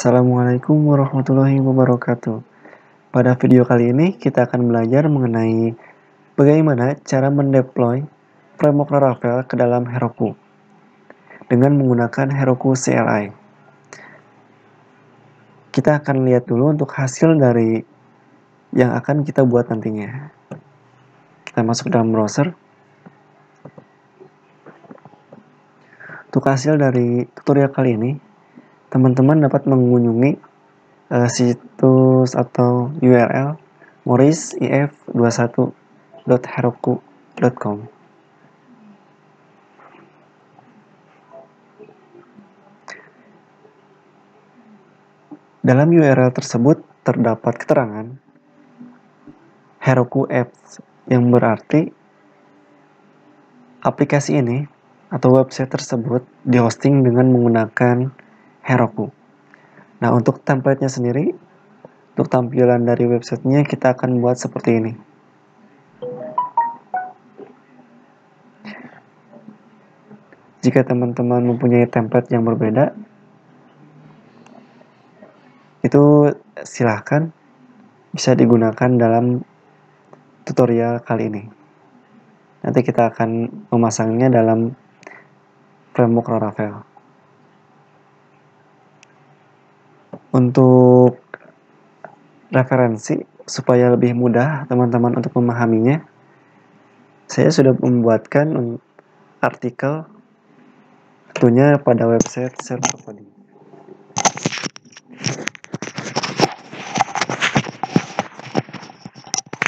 Assalamualaikum warahmatullahi wabarakatuh. Pada video kali ini kita akan belajar mengenai bagaimana cara mendeploy framework Laravel ke dalam Heroku dengan menggunakan Heroku CLI. Kita akan lihat dulu untuk hasil dari yang akan kita buat nantinya. Kita masuk ke dalam browser. Untuk hasil dari tutorial kali ini, teman-teman dapat mengunjungi situs atau URL mauriceif21.heroku.com. Dalam URL tersebut terdapat keterangan Heroku Apps, yang berarti aplikasi ini atau website tersebut dihosting dengan menggunakan Heroku. Nah, untuk template-nya sendiri, untuk tampilan dari websitenya kita akan buat seperti ini. Jika teman-teman mempunyai template yang berbeda, itu silahkan bisa digunakan dalam tutorial kali ini. Nanti kita akan memasangnya dalam framework Laravel. Untuk referensi supaya lebih mudah teman-teman untuk memahaminya, saya sudah membuatkan artikel tentunya pada website Server Coding.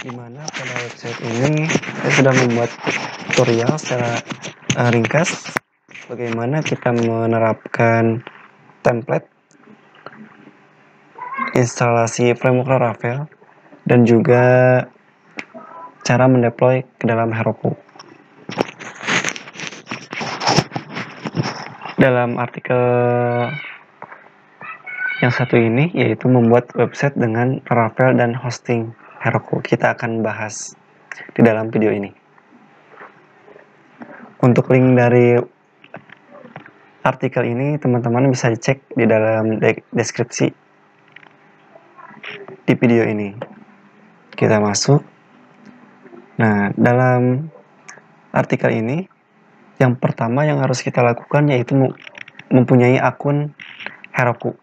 Dimana pada website ini saya sudah membuat tutorial secara ringkas bagaimana kita menerapkan template instalasi framework Laravel dan juga cara mendeploy ke dalam Heroku. Dalam artikel yang satu ini yaitu membuat website dengan Laravel dan hosting Heroku. Kita akan bahas di dalam video ini. Untuk link dari artikel ini teman-teman bisa cek di dalam deskripsi di video ini. Kita masuk. Nah, dalam artikel ini yang pertama yang harus kita lakukan yaitu mempunyai akun Heroku.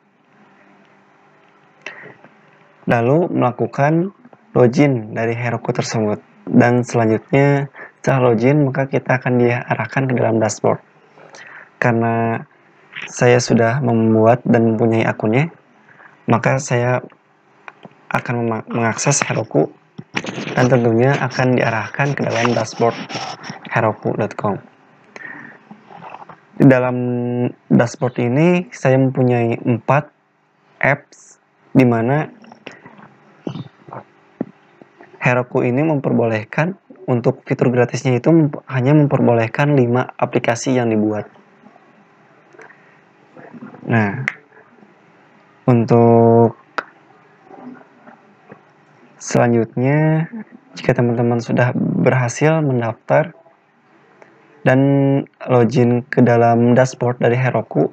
Lalu melakukan login dari Heroku tersebut. Dan selanjutnya setelah login maka kita akan diarahkan ke dalam dashboard. Karena saya sudah membuat dan mempunyai akunnya, maka saya akan mengakses Heroku dan tentunya akan diarahkan ke dalam dashboard heroku.com. Di dalam dashboard ini saya mempunyai 4 apps di mana Heroku ini memperbolehkan untuk fitur gratisnya itu hanya memperbolehkan 5 aplikasi yang dibuat. Nah, untuk selanjutnya, jika teman-teman sudah berhasil mendaftar dan login ke dalam dashboard dari Heroku,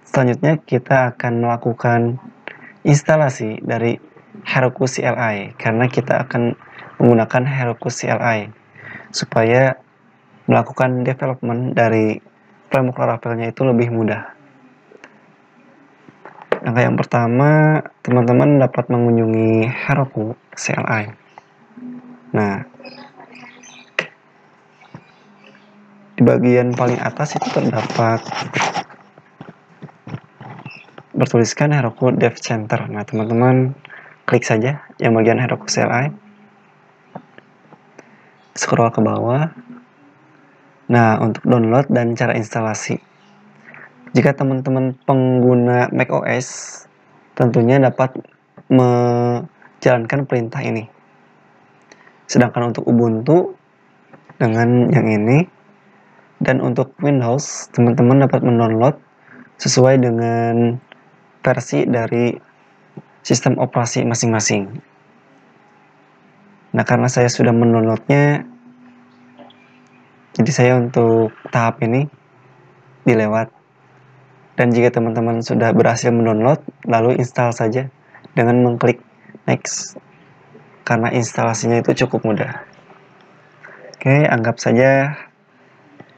selanjutnya kita akan melakukan instalasi dari Heroku CLI, karena kita akan menggunakan Heroku CLI supaya melakukan development dari framework Laravelnya itu lebih mudah. Langkah yang pertama, teman-teman dapat mengunjungi Heroku CLI. Nah, di bagian paling atas itu terdapat bertuliskan Heroku Dev Center. Nah, teman-teman klik saja yang bagian Heroku CLI. Scroll ke bawah. Nah, untuk download dan cara instalasi. Jika teman-teman pengguna macOS, tentunya dapat menjalankan perintah ini. Sedangkan untuk Ubuntu dengan yang ini, dan untuk Windows, teman-teman dapat mendownload sesuai dengan versi dari sistem operasi masing-masing. Nah, karena saya sudah mendownloadnya, jadi saya untuk tahap ini dilewat. Dan jika teman-teman sudah berhasil mendownload, lalu install saja dengan mengklik next, karena instalasinya itu cukup mudah. Oke, anggap saja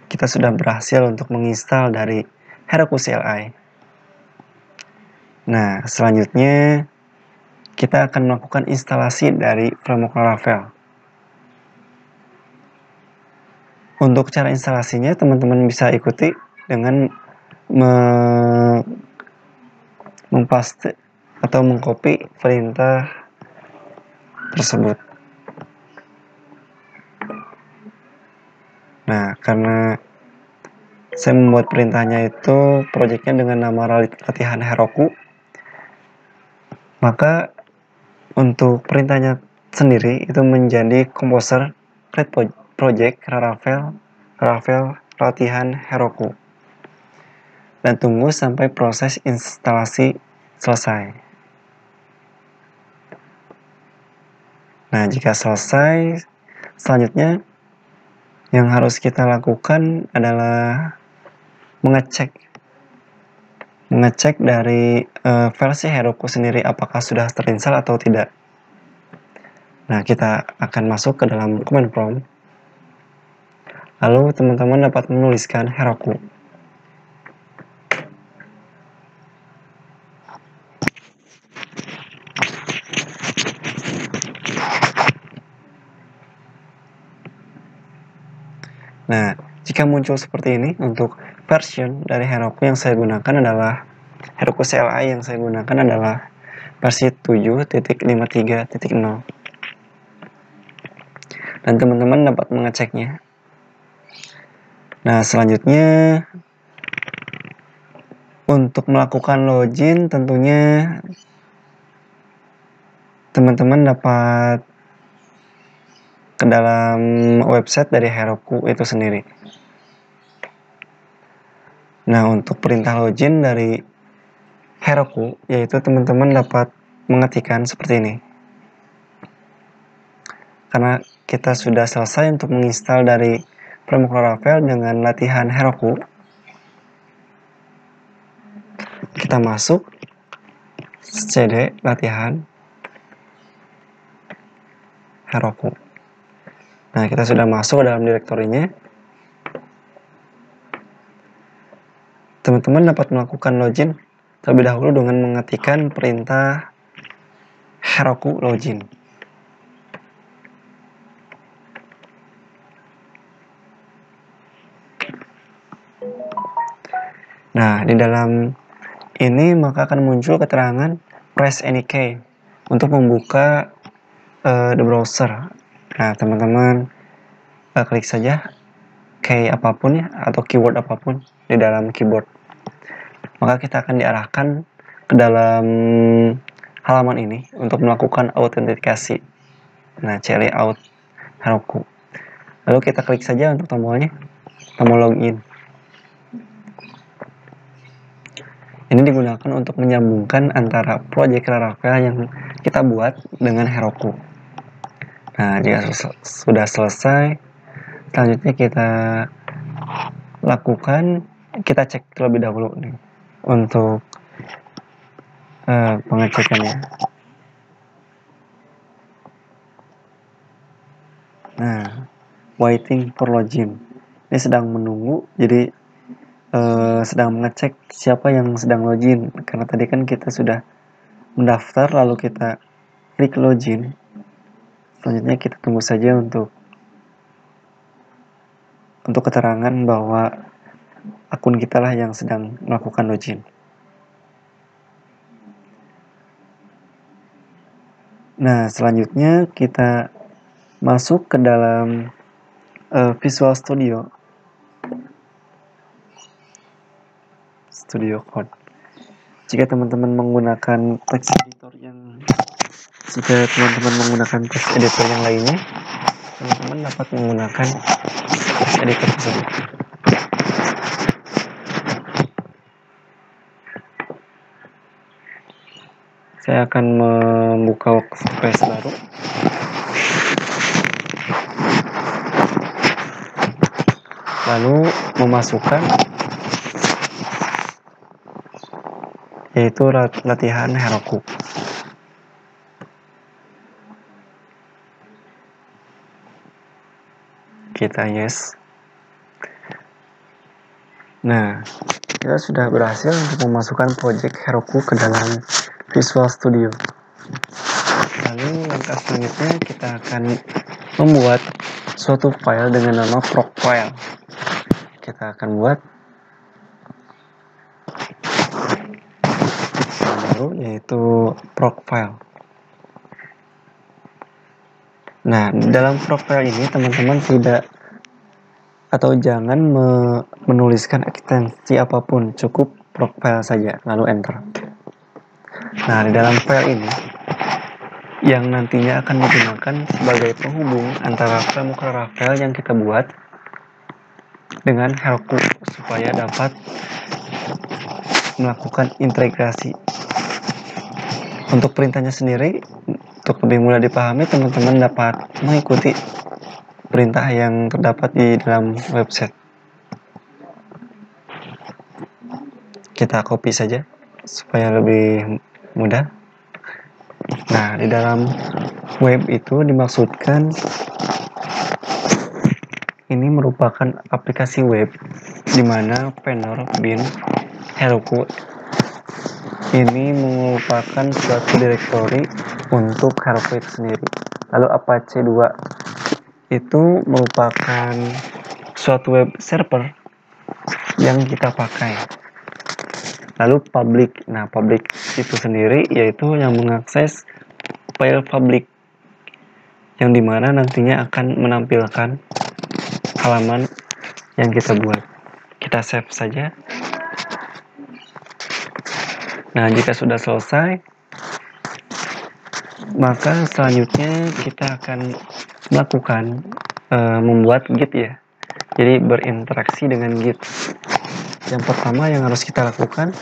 kita sudah berhasil untuk menginstal dari Heroku CLI. Nah, selanjutnya kita akan melakukan instalasi dari framework Laravel. Untuk cara instalasinya, teman-teman bisa ikuti dengan mempaste atau mengcopy perintah tersebut. Nah, karena saya membuat perintahnya itu projectnya dengan nama latihan Heroku, maka untuk perintahnya sendiri itu menjadi composer create project Laravel latihan Heroku, dan tunggu sampai proses instalasi selesai. Nah, jika selesai, selanjutnya yang harus kita lakukan adalah mengecek dari versi Heroku sendiri apakah sudah terinstall atau tidak. Nah, kita akan masuk ke dalam command prompt. Lalu teman-teman dapat menuliskan Heroku. Nah, jika muncul seperti ini, untuk version dari Heroku yang saya gunakan adalah Heroku CLI yang saya gunakan adalah versi 7.53.0. Dan teman-teman dapat mengeceknya. Nah, selanjutnya untuk melakukan login tentunya teman-teman dapat ke dalam website dari Heroku itu sendiri. Nah, untuk perintah login dari Heroku, yaitu teman-teman dapat mengetikkan seperti ini. Karena kita sudah selesai untuk menginstal dari framework Laravel dengan latihan Heroku, kita masuk cd latihan Heroku. Nah, kita sudah masuk ke dalam direktorinya. Teman-teman dapat melakukan login terlebih dahulu dengan mengetikkan perintah Heroku login. Nah, di dalam ini maka akan muncul keterangan press any key untuk membuka the browser. Nah, teman-teman klik saja key apapun ya, atau keyword apapun di dalam keyboard. Maka kita akan diarahkan ke dalam halaman ini untuk melakukan autentikasi. Nah, cari out Heroku. Lalu kita klik saja untuk tombolnya, tombol login. Ini digunakan untuk menyambungkan antara project Laravel yang kita buat dengan Heroku. Nah, jika sudah selesai, selanjutnya kita lakukan, kita cek terlebih dahulu nih untuk pengecekannya. Nah, waiting for login. Ini sedang menunggu, jadi sedang mengecek siapa yang sedang login. Karena tadi kan kita sudah mendaftar, lalu kita klik login. Selanjutnya kita tunggu saja untuk keterangan bahwa akun kita lah yang sedang melakukan login. Nah, selanjutnya kita masuk ke dalam Visual Studio Code. Jika teman-teman menggunakan text editor yang lainnya, teman-teman dapat menggunakan text editor tersebut. Saya akan membuka workspace baru. Lalu memasukkan yaitu latihan Heroku. Kita yes. Nah, kita sudah berhasil untuk memasukkan project Heroku ke dalam Visual Studio. Lalu langkah selanjutnya kita akan membuat suatu file dengan nama proc_file. Kita akan buat baru, yaitu proc_file. Nah, dalam proc_file ini teman-teman tidak atau jangan menuliskan ekstensi apapun, cukup proc_file saja, lalu enter. Nah, di dalam file ini yang nantinya akan digunakan sebagai penghubung antara framework Laravel yang kita buat dengan Heroku supaya dapat melakukan integrasi. Untuk perintahnya sendiri, untuk lebih mudah dipahami, teman-teman dapat mengikuti perintah yang terdapat di dalam website. Kita copy saja supaya lebih mudah. Nah, di dalam web itu dimaksudkan ini merupakan aplikasi web di mana vendor bin Heroku ini merupakan suatu direktori untuk Heroku itu sendiri. Lalu Apache 2 itu merupakan suatu web server yang kita pakai. Lalu public, nah public itu sendiri yaitu yang mengakses file public yang dimana nantinya akan menampilkan halaman yang kita buat. Kita save saja. Nah, jika sudah selesai, maka selanjutnya kita akan melakukan membuat Git ya. Jadi berinteraksi dengan Git. Yang pertama yang harus kita lakukan,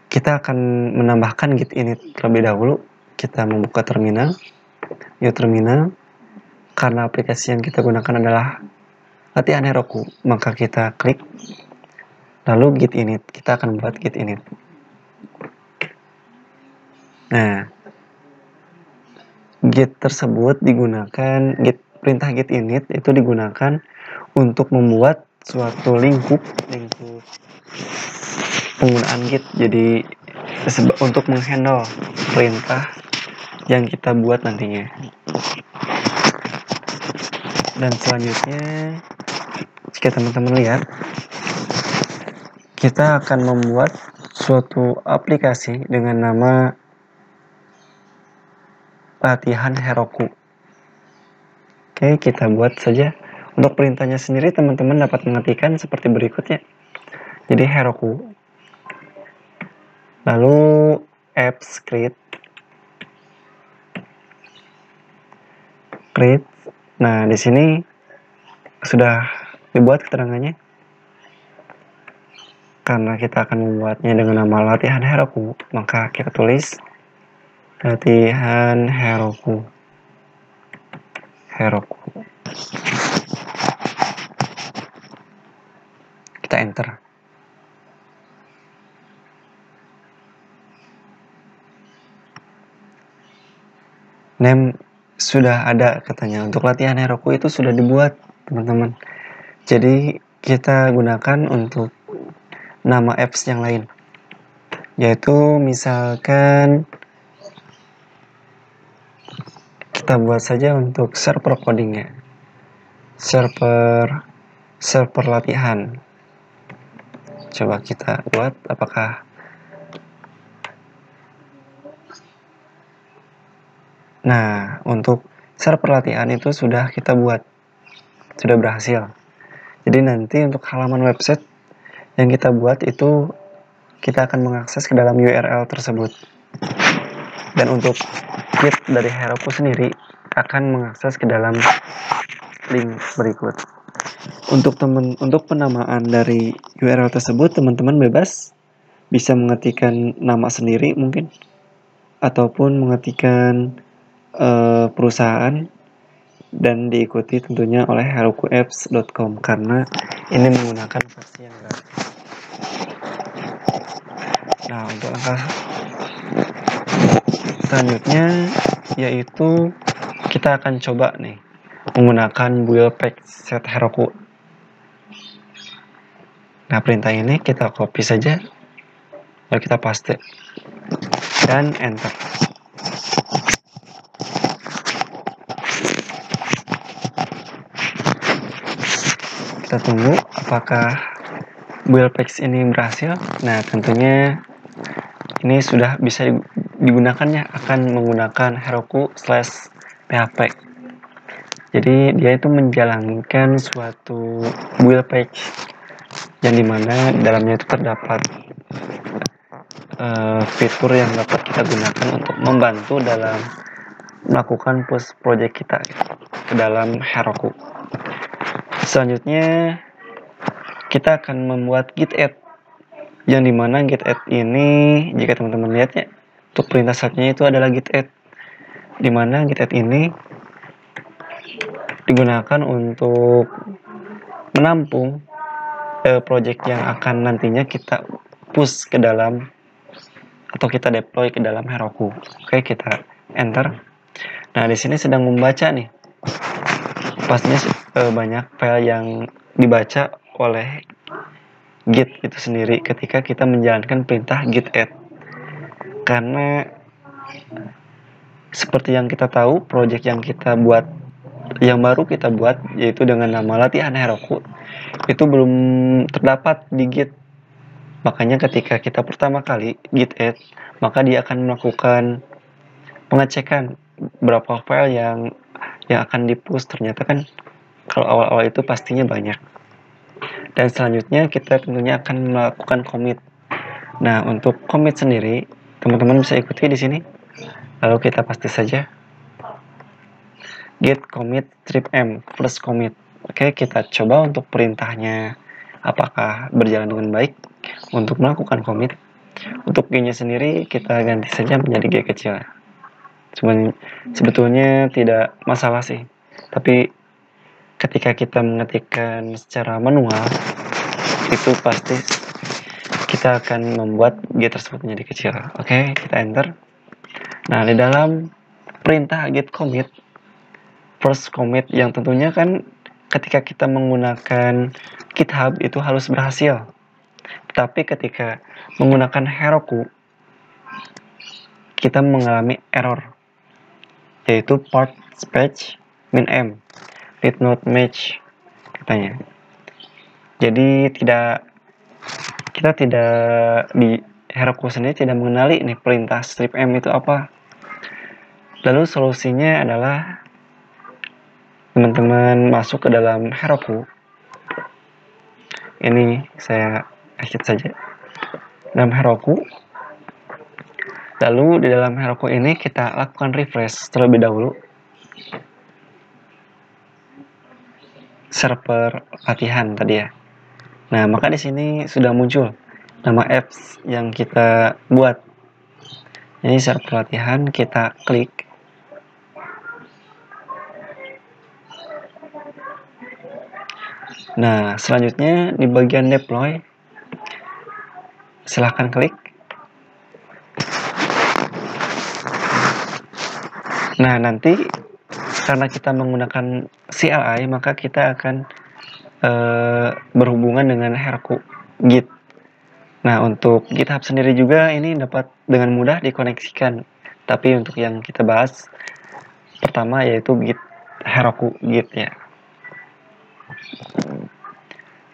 kita akan menambahkan Git init terlebih dahulu. Kita membuka terminal, new terminal. Karena aplikasi yang kita gunakan adalah latihan Heroku, maka kita klik, lalu Git init. Kita akan buat Git init. Nah, Git tersebut digunakan, perintah Git init itu digunakan untuk membuat suatu lingkup penggunaan Git. Jadi untuk menghandle perintah yang kita buat nantinya. Dan selanjutnya, jika teman-teman lihat, kita akan membuat suatu aplikasi dengan nama latihan Heroku. Oke, kita buat saja. Untuk perintahnya sendiri teman-teman dapat mengetikkan seperti berikutnya. Jadi Heroku, lalu apps create. Nah, di sini sudah dibuat keterangannya. Karena kita akan membuatnya dengan nama latihan Heroku, maka kita tulis latihan Heroku. Kita enter. Name sudah ada katanya. Untuk latihan Heroku itu sudah dibuat, teman-teman. Jadi kita gunakan untuk nama apps yang lain. Yaitu misalkan kita buat saja untuk server codingnya. Server latihan. Coba kita buat apakah. Nah, untuk server latihan itu sudah kita buat. Sudah berhasil. Jadi nanti untuk halaman website yang kita buat itu kita akan mengakses ke dalam URL tersebut. Dan untuk Git dari Heroku sendiri akan mengakses ke dalam link berikut. Untuk penamaan dari URL tersebut, teman-teman bebas bisa mengetikkan nama sendiri mungkin, ataupun mengetikkan perusahaan, dan diikuti tentunya oleh herokuapps.com karena ini menggunakan versi yang gratis. Nah, untuk langkah selanjutnya yaitu kita akan coba nih menggunakan build page set Heroku. Nah, perintah ini kita copy saja, lalu kita paste dan enter. Kita tunggu apakah build page ini berhasil. Nah, tentunya ini sudah bisa digunakannya, akan menggunakan Heroku/PHP. Jadi dia itu menjalankan suatu build page yang dimana dalamnya itu terdapat fitur yang dapat kita gunakan untuk membantu dalam melakukan push project kita ke dalam Heroku. Selanjutnya kita akan membuat git add, yang dimana git add ini, jika teman-teman lihat ya, untuk perintah satunya itu adalah git add, dimana git add ini digunakan untuk menampung project yang akan nantinya kita push ke dalam atau kita deploy ke dalam Heroku. Oke, kita enter. Nah, di sini sedang membaca nih. Pastinya banyak file yang dibaca oleh Git itu sendiri ketika kita menjalankan perintah git add. Karena seperti yang kita tahu, project yang kita buat, yang baru kita buat, yaitu dengan nama latihan Heroku, itu belum terdapat di Git. Makanya ketika kita pertama kali git add, maka dia akan melakukan pengecekan berapa file yang akan di-push. Ternyata kan kalau awal-awal itu pastinya banyak. Dan selanjutnya kita tentunya akan melakukan commit. Nah, untuk commit sendiri, teman-teman bisa ikuti di sini. Lalu kita paste saja git commit strip m plus commit. Oke, kita coba untuk perintahnya apakah berjalan dengan baik untuk melakukan commit. Untuk g-nya sendiri kita ganti saja menjadi g kecil. Cuman sebetulnya tidak masalah sih. Tapi ketika kita mengetikkan secara manual, itu pasti kita akan membuat g tersebut menjadi kecil. Oke, kita enter. Nah, di dalam perintah git commit first commit, yang tentunya kan ketika kita menggunakan GitHub itu harus berhasil. Tapi ketika menggunakan Heroku, kita mengalami error, yaitu part patch min m did not match katanya. Jadi kita tidak di Heroku sendiri tidak mengenali nih perintah strip m itu apa. Lalu solusinya adalah teman-teman masuk ke dalam Heroku. Ini saya exit saja. Dalam Heroku. Lalu di dalam Heroku ini kita lakukan refresh terlebih dahulu. Server latihan tadi ya. Nah, maka di sini sudah muncul nama apps yang kita buat. Ini server latihan, kita klik. Nah, selanjutnya di bagian deploy, silahkan klik. Nah, nanti karena kita menggunakan CLI, maka kita akan berhubungan dengan Heroku Git. Nah, untuk GitHub sendiri juga ini dapat dengan mudah dikoneksikan. Tapi untuk yang kita bahas pertama yaitu Git Heroku Git ya.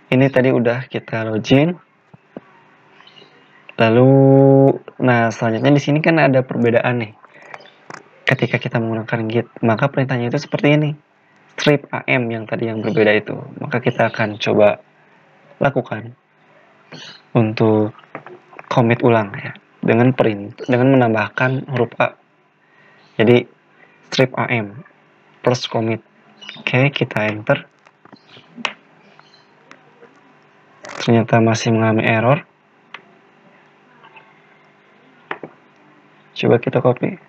Ini tadi udah kita login. Lalu, nah selanjutnya di sini kan ada perbedaan nih. Ketika kita menggunakan Git, maka perintahnya itu seperti ini. Strip am yang tadi yang berbeda itu. Maka kita akan coba lakukan untuk commit ulang ya. Dengan menambahkan huruf A. Jadi strip am plus commit. Oke, kita enter. Ternyata masih mengalami error. Coba kita copy.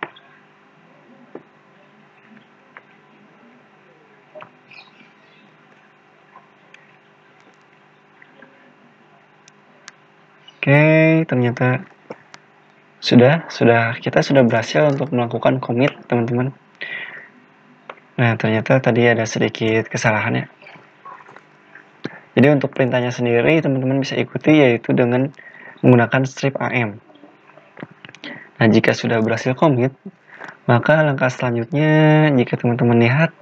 Oke, ternyata Kita sudah berhasil untuk melakukan commit, teman-teman. Nah, ternyata tadi ada sedikit kesalahan ya. Jadi untuk perintahnya sendiri teman-teman bisa ikuti, yaitu dengan menggunakan strip AM. Nah, jika sudah berhasil commit, maka langkah selanjutnya jika teman-teman lihat,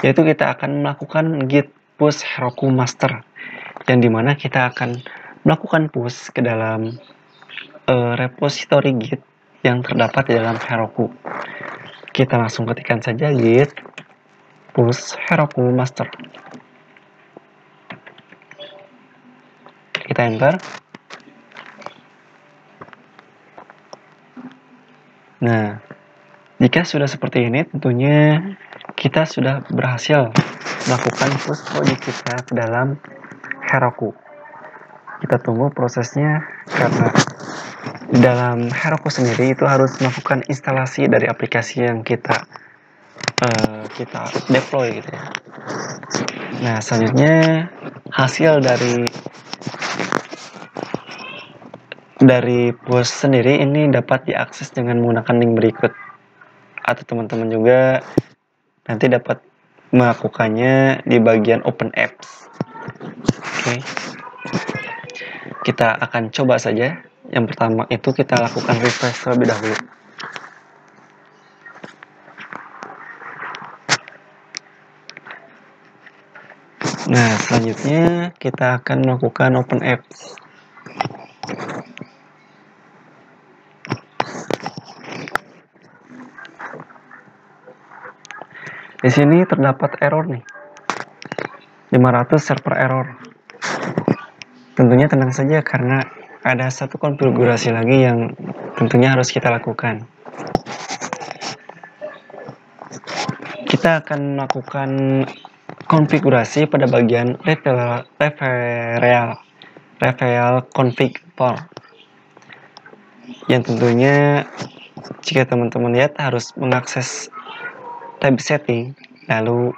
yaitu kita akan melakukan git push Heroku master, yang dimana kita akan melakukan push ke dalam repository git yang terdapat di dalam Heroku. Kita langsung ketikkan saja git push Heroku master. Kita enter. Nah, jika sudah seperti ini, tentunya kita sudah berhasil melakukan push project kita ke dalam Heroku. Kita tunggu prosesnya, karena di dalam Heroku sendiri itu harus melakukan instalasi dari aplikasi yang kita deploy gitu ya. Nah, selanjutnya hasil dari push sendiri ini dapat diakses dengan menggunakan link berikut, atau teman-teman juga nanti dapat melakukannya di bagian Open Apps. Oke. Kita akan coba saja. Yang pertama itu kita lakukan refresh terlebih dahulu. Nah, selanjutnya kita akan melakukan Open Apps. Di sini terdapat error nih. 500 server error. Tentunya tenang saja karena ada satu konfigurasi lagi yang tentunya harus kita lakukan. Kita akan melakukan konfigurasi pada bagian reveal config for, yang tentunya jika teman-teman lihat harus mengakses tab setting, lalu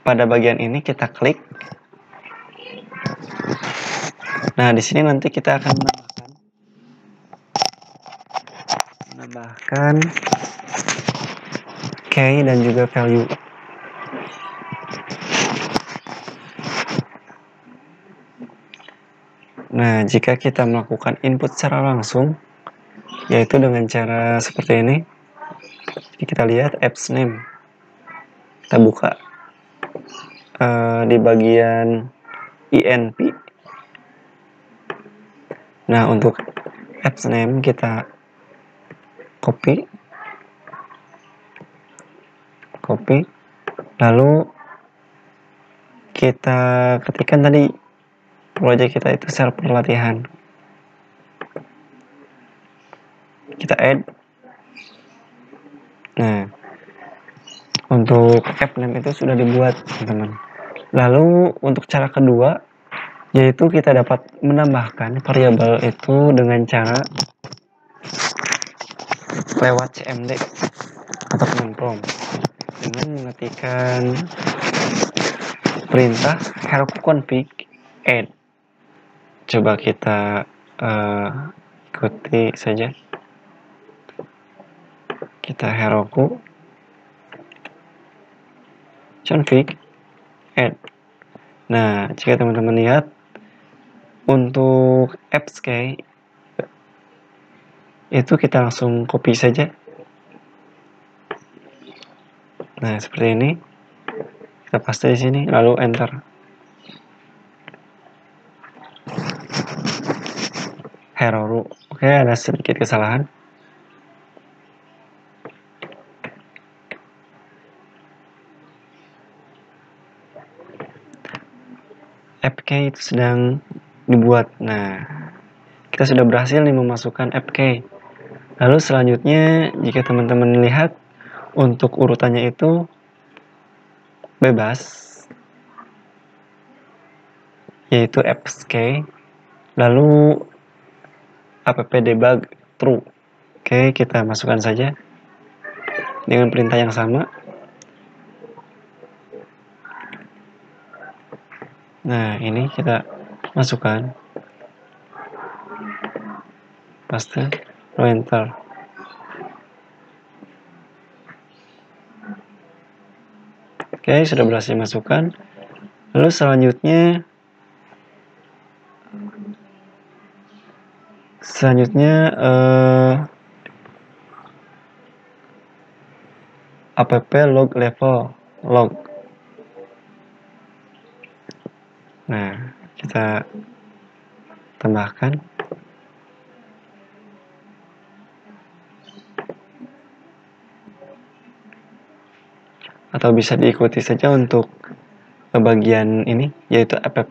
pada bagian ini kita klik. Nah, di sini nanti kita akan menambahkan key dan juga value. Nah, jika kita melakukan input secara langsung, yaitu dengan cara seperti ini, kita lihat apps name. Kita buka di bagian INP. Nah, untuk apps name kita copy, lalu kita ketikkan tadi project kita itu server latihan. Kita add. Nah, untuk app name itu sudah dibuat, teman-teman. Lalu untuk cara kedua, yaitu kita dapat menambahkan variabel itu dengan cara lewat cmd atau command prompt dengan mengetikkan perintah heroku config add. Coba kita ikuti saja. Kita heroku config add. Nah, jika teman-teman lihat untuk apps key itu kita langsung copy saja. Nah, seperti ini. Kita paste di sini lalu enter. Heroku. Oke, ada sedikit kesalahan. AppK itu sedang dibuat. Nah, kita sudah berhasil nih memasukkan AppK. Lalu selanjutnya, jika teman-teman lihat untuk urutannya itu bebas, yaitu AppK, lalu appdebug true. Oke, kita masukkan saja dengan perintah yang sama. Nah, ini kita masukkan. paste, lalu enter. Oke, sudah berhasil masukkan. Lalu selanjutnya app log level log. Nah, kita tambahkan. Atau bisa diikuti saja untuk bagian ini, yaitu app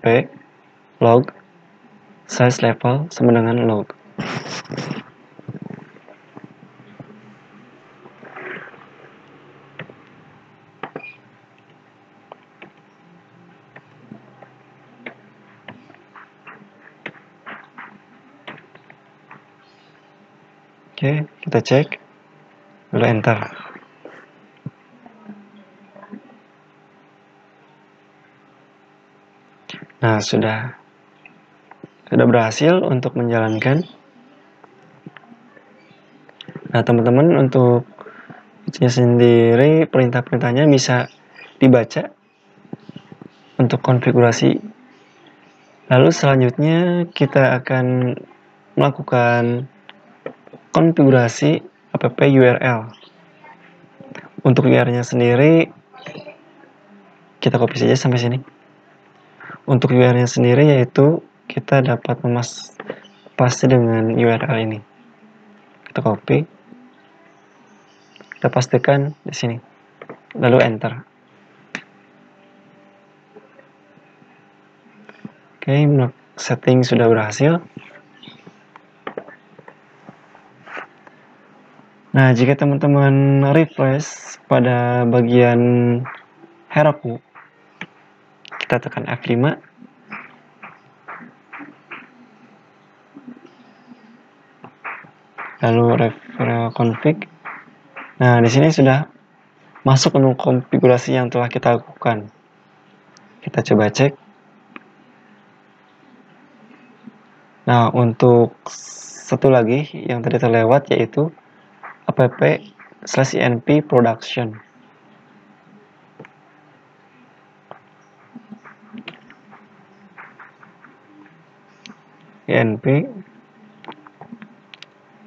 log size level sama dengan log. Oke, kita cek, lalu enter. Nah, sudah berhasil untuk menjalankan. Nah, teman-teman untuk itunya sendiri, perintah-perintahnya bisa dibaca untuk konfigurasi. Lalu selanjutnya kita akan melakukan konfigurasi app URL. Untuk URL-nya sendiri kita copy saja sampai sini. Untuk URL-nya sendiri yaitu kita dapat paste dengan URL ini. Kita copy, kita pastekan di sini, lalu enter. Oke, setting sudah berhasil. Nah, jika teman-teman refresh pada bagian Heroku, kita tekan F5. Lalu referral config. Nah, di sini sudah masuk menu konfigurasi yang telah kita lakukan. Kita coba cek. Nah, untuk satu lagi yang tadi terlewat yaitu app/inp production. inp.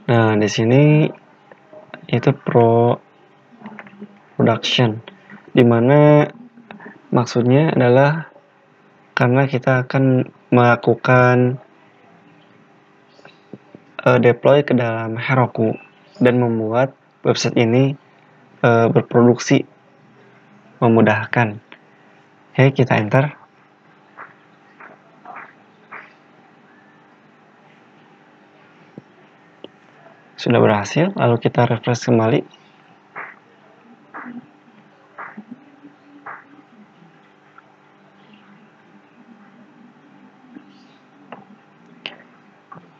Nah, di sini itu production, dimana maksudnya adalah karena kita akan melakukan deploy ke dalam Heroku dan membuat website ini berproduksi memudahkan. Oke, kita enter. Sudah berhasil, lalu kita refresh kembali.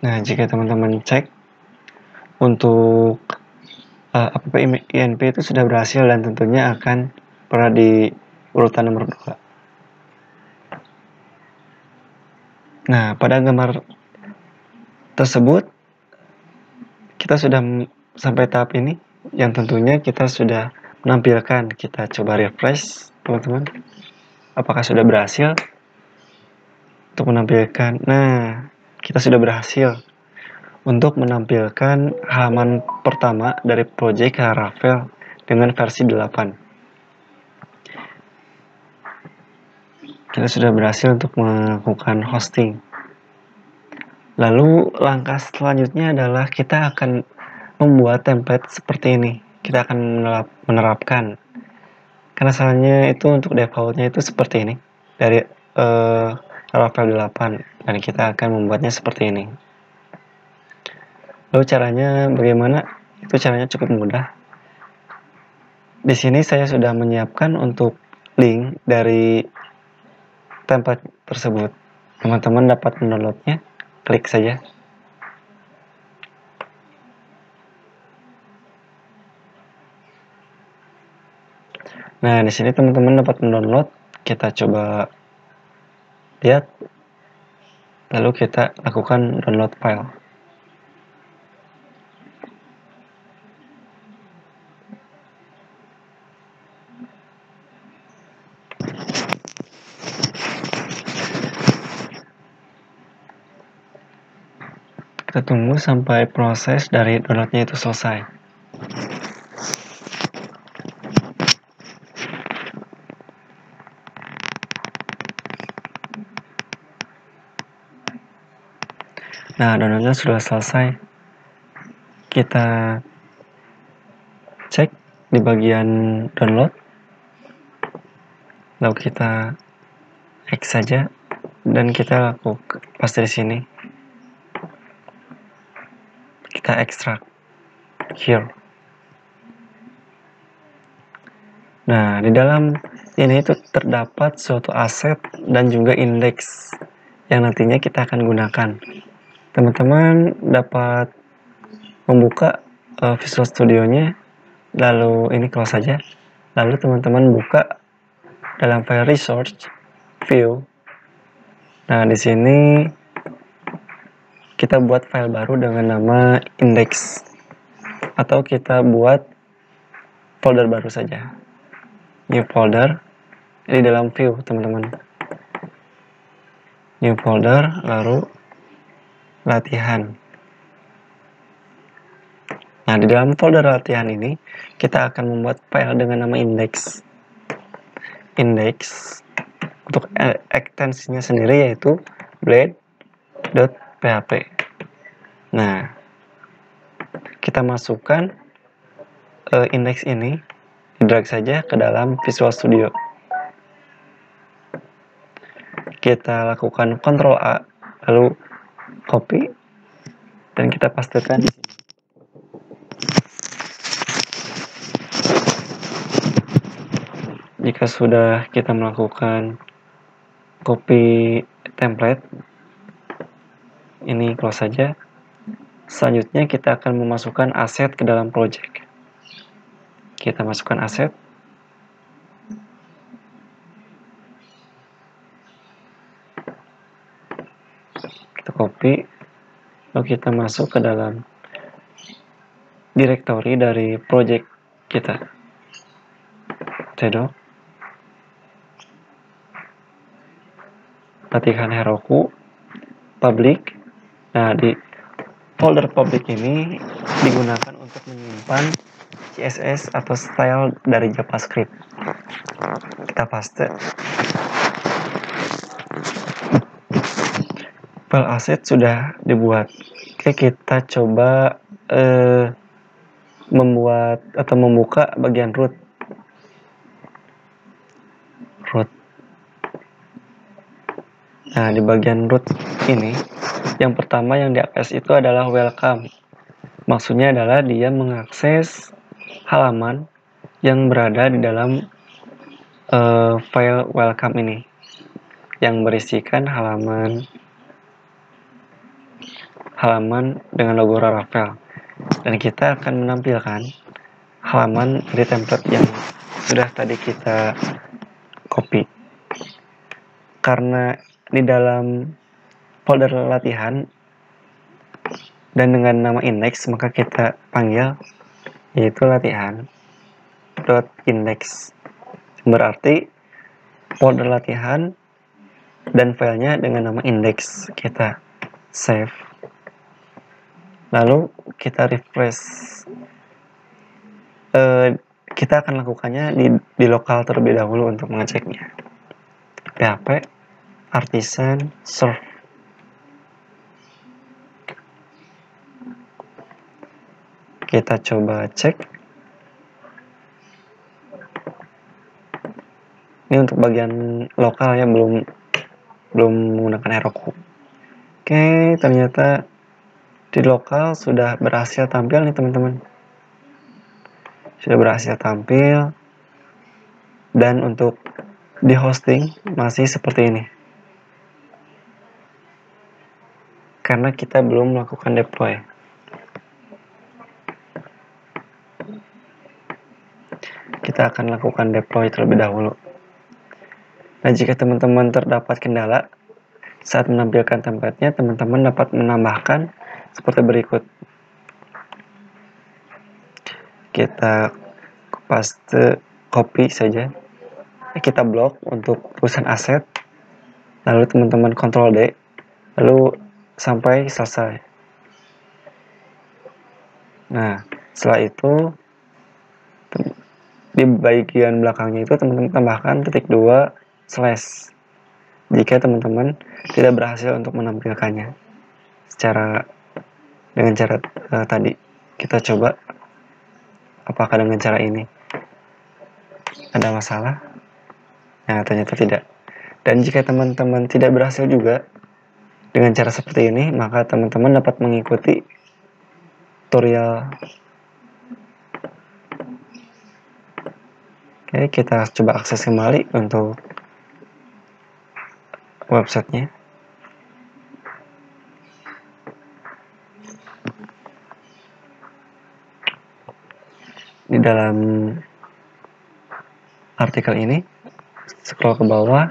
Nah, jika teman-teman cek untuk app.inp itu sudah berhasil dan tentunya akan berada di urutan nomor 2. Nah, pada gambar tersebut kita sudah sampai tahap ini yang tentunya kita sudah menampilkan. Kita coba refresh, teman-teman. Apakah sudah berhasil untuk menampilkan? Nah, kita sudah berhasil untuk menampilkan halaman pertama dari project Laravel dengan versi 8. Kita sudah berhasil untuk melakukan hosting. Lalu langkah selanjutnya adalah kita akan membuat template seperti ini. Kita akan menerapkan. Karena asalnya itu untuk defaultnya itu seperti ini dari Laravel 8 dan kita akan membuatnya seperti ini. Lalu caranya bagaimana? Itu caranya cukup mudah. Di sini saya sudah menyiapkan untuk link dari template tersebut. Teman-teman dapat mendownloadnya, klik saja. Nah, di sini teman-teman dapat mendownload. Kita coba lihat. Lalu kita lakukan download file. Kita tunggu sampai proses dari downloadnya itu selesai. Nah, downloadnya sudah selesai. Kita cek di bagian download, lalu kita X saja dan kita lakukan paste di sini. Kita ekstrak here. Nah, di dalam ini itu terdapat suatu aset dan juga indeks yang nantinya kita akan gunakan. Teman-teman dapat membuka Visual Studio-nya, lalu ini close saja. Lalu teman-teman buka dalam file resource, view. Nah, di sini kita buat file baru dengan nama index, atau kita buat folder baru saja. New folder di dalam view, teman-teman. New folder, lalu latihan. Nah, di dalam folder latihan ini kita akan membuat file dengan nama index. Index untuk ekstensinya sendiri yaitu blade.php. Nah, kita masukkan indeks ini, drag saja ke dalam Visual Studio. Kita lakukan Ctrl A, lalu copy, dan kita pastekan di sini. Jika sudah kita melakukan copy template, ini close saja. Selanjutnya kita akan memasukkan aset ke dalam project. Kita masukkan aset. Kita copy, lalu kita masuk ke dalam directory dari project kita. Cedok. Latihan Heroku, public. Nah, di folder public ini digunakan untuk menyimpan CSS atau style dari JavaScript. Kita paste. File asset sudah dibuat. Oke, kita coba membuat atau membuka bagian root. Nah, di bagian root ini, yang pertama yang diakses itu adalah welcome. Maksudnya adalah dia mengakses halaman yang berada di dalam file welcome ini, yang berisikan halaman dengan logo Laravel. Dan kita akan menampilkan halaman dari template yang sudah tadi kita copy. Karena di dalam folder latihan dan dengan nama index, maka kita panggil yaitu latihan.index. Berarti folder latihan dan filenya dengan nama index. Kita save, lalu kita refresh. Kita akan lakukannya di lokal terlebih dahulu untuk mengeceknya. PHP artisan serve. Kita coba cek. Ini untuk bagian lokal ya, belum menggunakan Heroku. Oke, ternyata di lokal sudah berhasil tampil nih teman-teman. Sudah berhasil tampil. Dan untuk di hosting masih seperti ini. Karena kita belum melakukan deploy. Kita akan lakukan deploy terlebih dahulu. Nah, jika teman-teman terdapat kendala saat menampilkan template-nya, teman-teman dapat menambahkan seperti berikut. Kita paste, copy saja. Kita blok untuk urusan aset. Lalu teman-teman Ctrl D, lalu sampai selesai. Nah, setelah itu di bagian belakangnya itu teman-teman tambahkan ketik 2 slash jika teman-teman tidak berhasil untuk menampilkannya dengan cara tadi. Kita coba apakah dengan cara ini ada masalah. Nah, ternyata tidak. Dan jika teman-teman tidak berhasil juga dengan cara seperti ini, maka teman-teman dapat mengikuti tutorial. Oke, kita coba akses kembali untuk websitenya. Di dalam artikel ini, scroll ke bawah,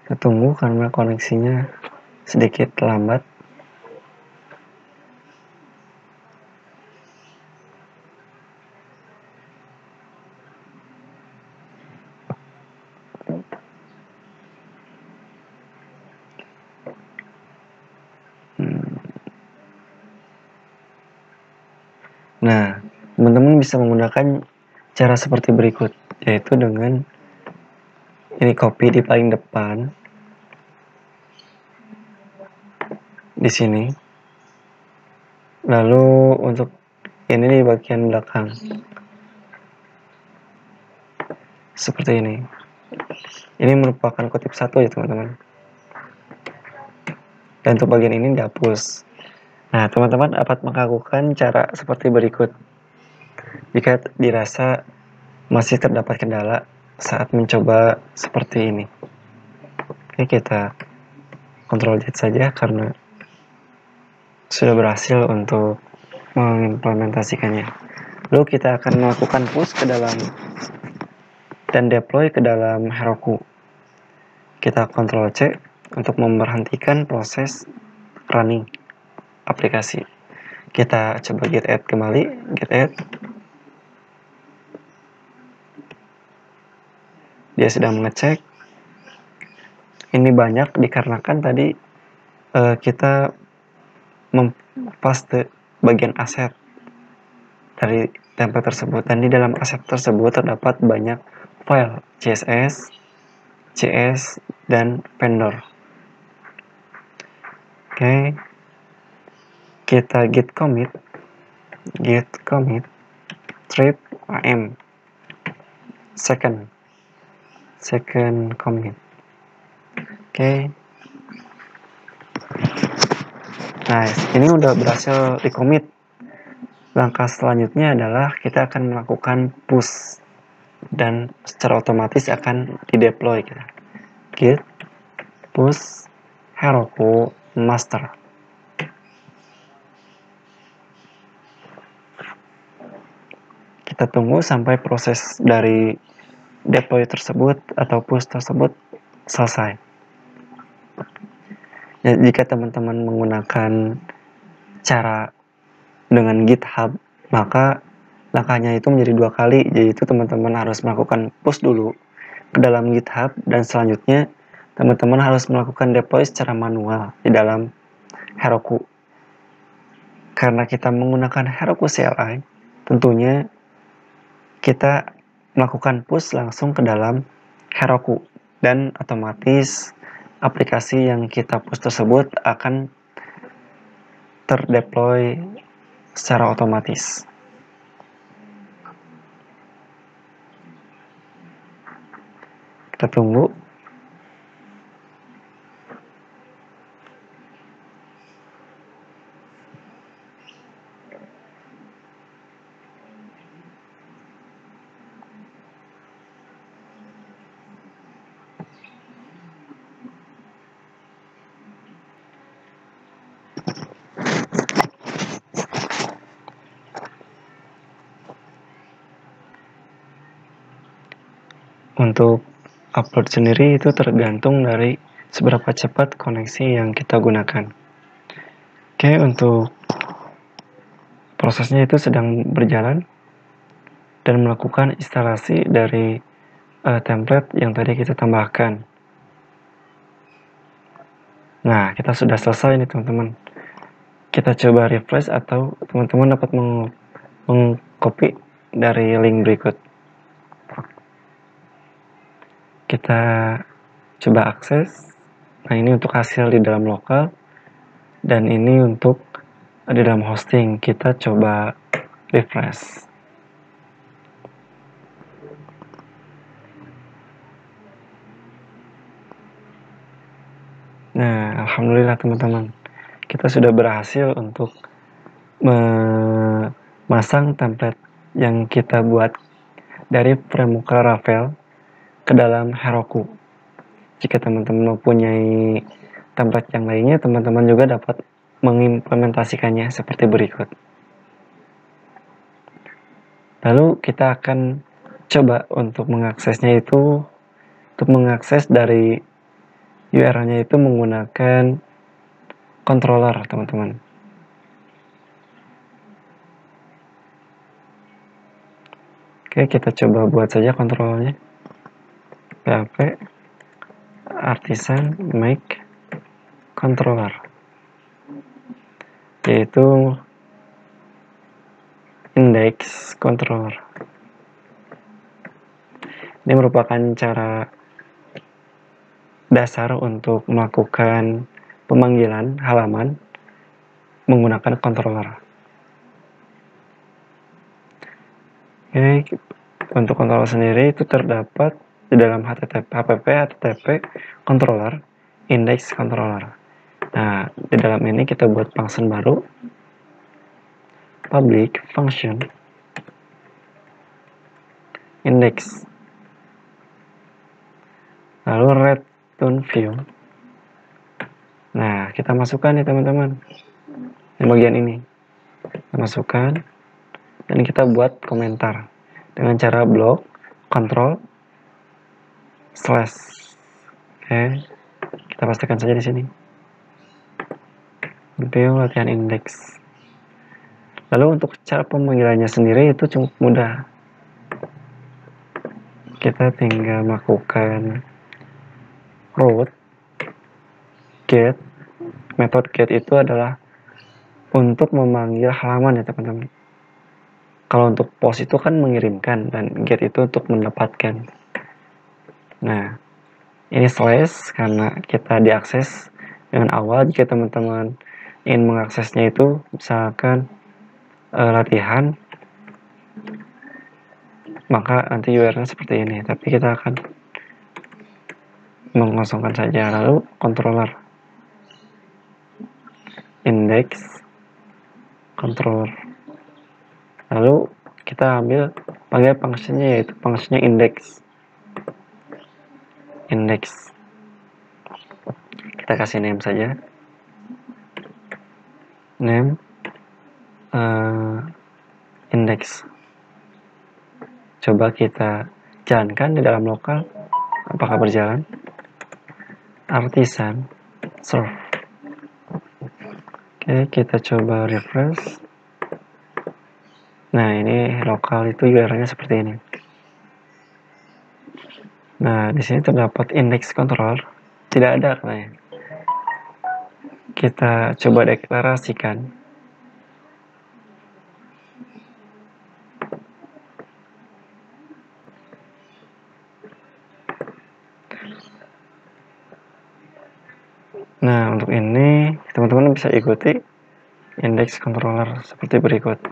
kita tunggu karena koneksinya sedikit lambat. Nah, teman-teman bisa menggunakan cara seperti berikut, yaitu dengan ini copy di paling depan, di sini. Lalu untuk ini di bagian belakang, seperti ini. Ini merupakan kutip satu ya teman-teman. Dan untuk bagian ini dihapus. Nah, teman-teman dapat melakukan cara seperti berikut. Jika dirasa masih terdapat kendala saat mencoba seperti ini. Oke, kita Ctrl Z saja karena sudah berhasil untuk mengimplementasikannya. Lalu kita akan melakukan push ke dalam dan deploy ke dalam Heroku. Kita Ctrl C untuk memberhentikan proses running aplikasi. Kita coba get add kembali, get add. Dia sedang mengecek. Ini banyak dikarenakan tadi kita mempaste bagian aset dari template tersebut, dan di dalam aset tersebut terdapat banyak file CSS, CS, dan vendor. Oke, kita git commit trip am second commit. Oke. Nah, ini udah berhasil di commit. Langkah selanjutnya adalah kita akan melakukan push dan secara otomatis akan di deploy. Git push Heroku master. Kita tunggu sampai proses dari deploy tersebut atau push tersebut selesai. Ya, jika teman-teman menggunakan cara dengan GitHub, maka langkahnya itu menjadi 2 kali, yaitu teman-teman harus melakukan push dulu ke dalam GitHub, dan selanjutnya teman-teman harus melakukan deploy secara manual di dalam Heroku. Karena kita menggunakan Heroku CLI, tentunya kita melakukan push langsung ke dalam Heroku, dan otomatis aplikasi yang kita push tersebut akan terdeploy secara otomatis. Kita tunggu. Untuk upload sendiri itu tergantung dari seberapa cepat koneksi yang kita gunakan. Oke, untuk prosesnya itu sedang berjalan dan melakukan instalasi dari template yang tadi kita tambahkan. Nah, kita sudah selesai nih teman-teman. Kita coba refresh atau teman-teman dapat mengcopy dari link berikut. Kita coba akses. Nah, ini untuk hasil di dalam lokal, dan ini untuk di dalam hosting. Kita coba refresh. Nah, alhamdulillah teman-teman, kita sudah berhasil untuk memasang template yang kita buat dari framework Laravel ke dalam Heroku. Jika teman-teman mempunyai template yang lainnya, teman-teman juga dapat mengimplementasikannya seperti berikut. Lalu kita akan coba untuk mengaksesnya itu, untuk mengakses dari URL-nya itu menggunakan controller, teman-teman. Oke, kita coba buat saja controllernya. PHP artisan make controller, yaitu index controller. Ini merupakan cara dasar untuk melakukan pemanggilan halaman menggunakan controller. Oke, untuk controller sendiri itu terdapat di dalam http controller index controller. Nah, di dalam ini kita buat function baru, public function index, lalu return view. Nah, kita masukkan nih teman-teman di bagian ini, kita masukkan dan kita buat komentar dengan cara blok control slash. Oke, kita pastikan saja di sini view latihan index. Lalu untuk cara pemanggilannya sendiri itu cukup mudah. Kita tinggal melakukan root get. Metode get itu adalah untuk memanggil halaman ya teman-teman. Kalau untuk post itu kan mengirimkan, dan get itu untuk mendapatkan. Nah, ini slash karena kita diakses dengan awal. Jika teman-teman ingin mengaksesnya itu misalkan latihan, maka nanti URL-nya seperti ini, tapi kita akan mengosongkan saja. Lalu controller index controller, lalu kita ambil panggil fungsinya, yaitu fungsinya index. Kita kasih name saja, name index. Coba kita jalankan di dalam lokal, apakah berjalan. Artisan serve. Oke, kita coba refresh. Nah, ini lokal itu URL-nya seperti ini. Nah, di sini terdapat index controller, tidak ada katanya. Kita coba deklarasikan. Nah, untuk ini teman-teman bisa ikuti index controller seperti berikut.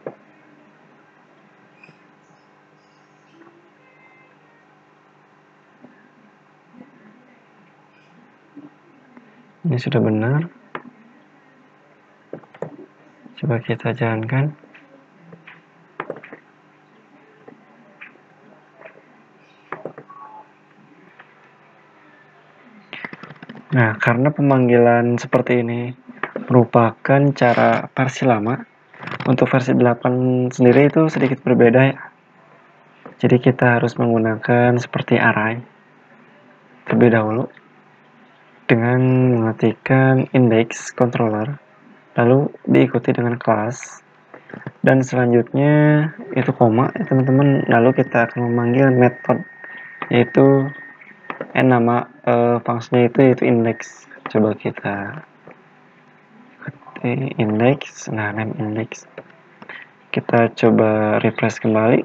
Ini sudah benar. Coba kita jalankan. Nah, karena pemanggilan seperti ini merupakan cara versi lama, untuk versi 8 sendiri itu sedikit berbeda ya. Jadi kita harus menggunakan seperti array terlebih dahulu dengan mengetikkan index controller, lalu diikuti dengan kelas, dan selanjutnya itu koma ya teman-teman. Lalu kita akan memanggil method yaitu nama fungsinya itu yaitu index. Coba kita ikuti index. Nah, name index. Kita coba refresh kembali.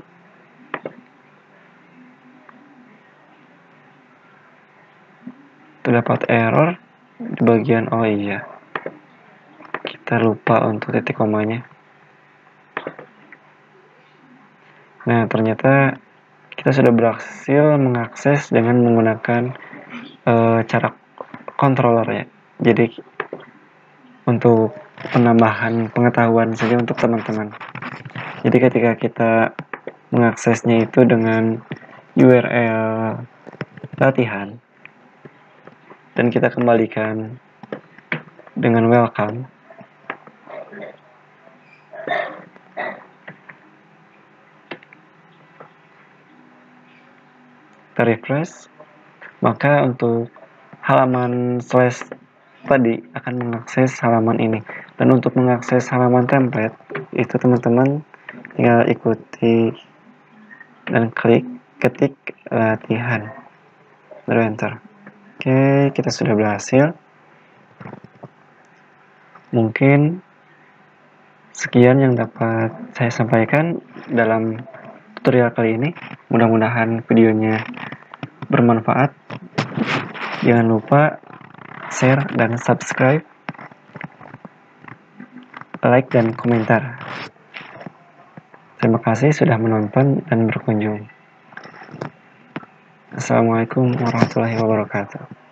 Terdapat error di bagian oh iya. Kita lupa untuk titik komanya. Nah, ternyata kita sudah berhasil mengakses dengan menggunakan cara controller ya. Jadi untuk penambahan pengetahuan saja untuk teman-teman. Jadi ketika kita mengaksesnya itu dengan URL latihan dan kita kembalikan dengan welcome, kita refresh, maka untuk halaman slash tadi akan mengakses halaman ini. Dan untuk mengakses halaman template itu teman-teman tinggal ikuti dan ketik latihan, baru enter. Oke, kita sudah berhasil. Mungkin sekian yang dapat saya sampaikan dalam tutorial kali ini. Mudah-mudahan videonya bermanfaat. Jangan lupa share dan subscribe, like dan komentar. Terima kasih sudah menonton dan berkunjung. Assalamualaikum warahmatullahi wabarakatuh.